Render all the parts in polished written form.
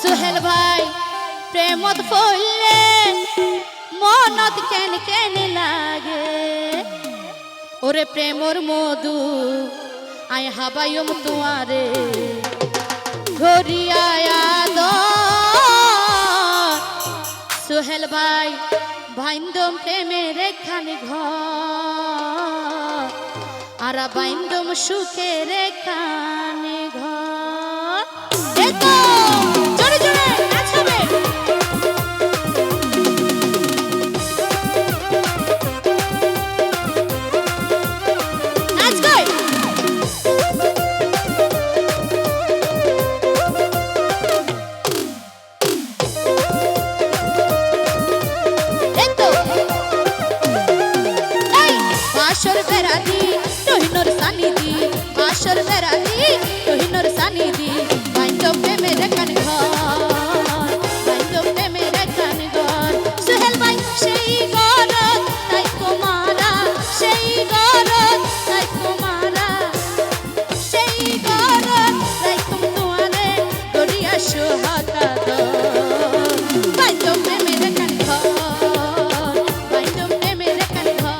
সোহেল ভাই প্রেমত পড়লে মনত কেন কেন লাগে ওরে প্রেমর মধু আই হাবায়ম তোমারে ঘরিয়া সোহেল ভাই বাইন্দম প্রেমের খানি ঘর আর বাইন্দম সুখের খানি ঘর জোরে জোরে নাচবে নাচ গাই বাসর বেড়াদি তহিনর সানিদি বাসর বেড়াদি তহিনর সানিদি বাইন্দম প্রেমের কান ঘর বাইন্দম প্রেমের কান ঘর সোহেল ভাই সেই গরত তাই তোমারা সেই গরত তাই তোমারা সেই গরত তাই তোমারে দরিয়া সোহাতা দো বাইন্দম প্রেমের কান ঘর বাইন্দম প্রেমের কান ঘর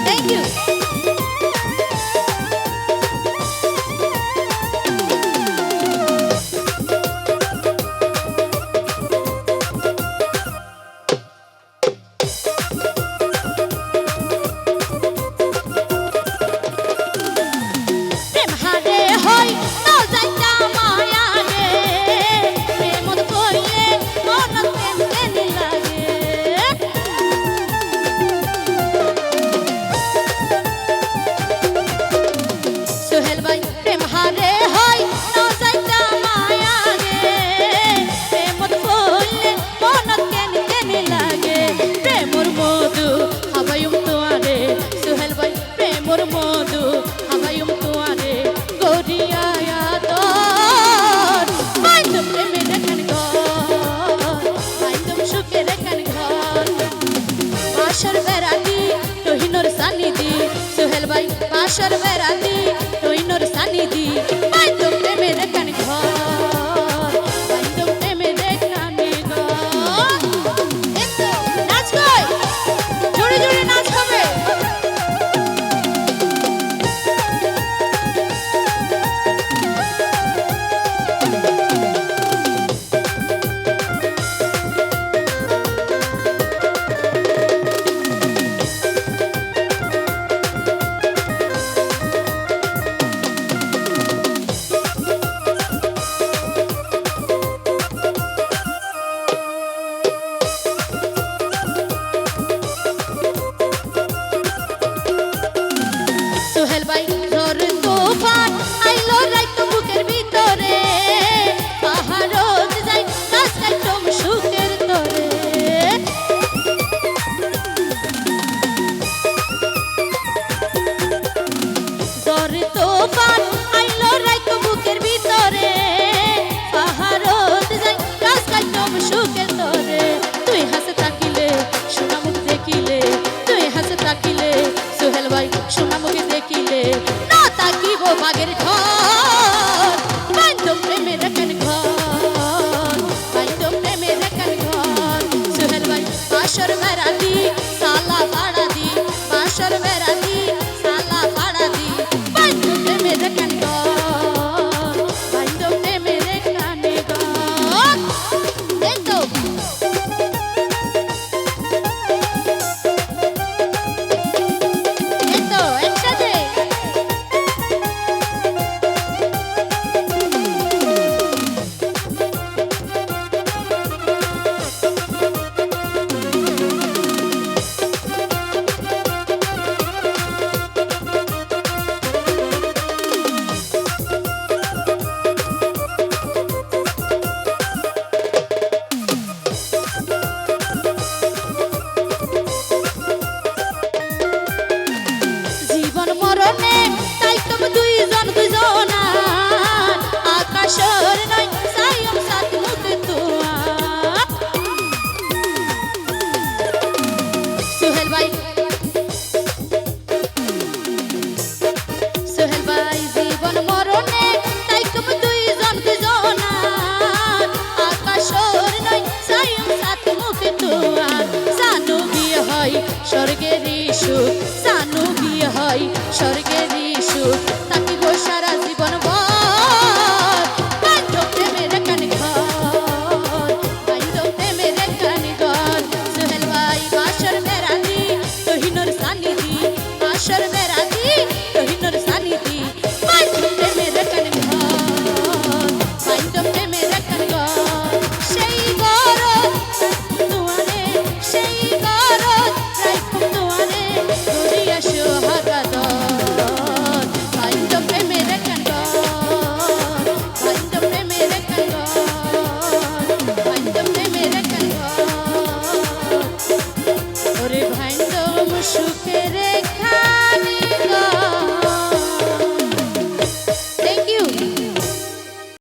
Thank you. সোহেল ভাই বাসর বেড়াদি তৈনর সানিদি বাইন্দম প্রেমের কান ঘর বাইন্দম প্রেমের কান ঘর নাচ গাই জোরে জোরে নাচ হবে ভাই সোহেল ভাই জীবন মরণে তাই কম দুইজন দুজনার আকাশর নয় সায়ন সাত মুখ তুয়ার জানু বিয়ে হয় স্বর্গেরই সুখ জানু বিয়ে হয় স্বর্গেরই সুখ থাকিব সারা জীবন ভর বান্ধব প্রেমের কানে ঘর বান্ধব প্রেমের কানে ঘর সোহেল ভাই বাসর মেরাদি তহিনুর সানিদি বাসর মেরাদি তহিনুর সানিদি বান্ধব প্রেমের কানে ঘর বান্ধব প্রেমের কানে ঘর সেই গরজ তুয়ারে সেই গরজ রাইখুম তুয়ারে করিয়া সোহাগাদর বান্ধব প্রেমের কানে ঘর বান্ধব প্রেমের কানে ঘর বান্ধব প্রেমের কানে ঘর ওরে ভাইন্দম সুখের খানি ঘর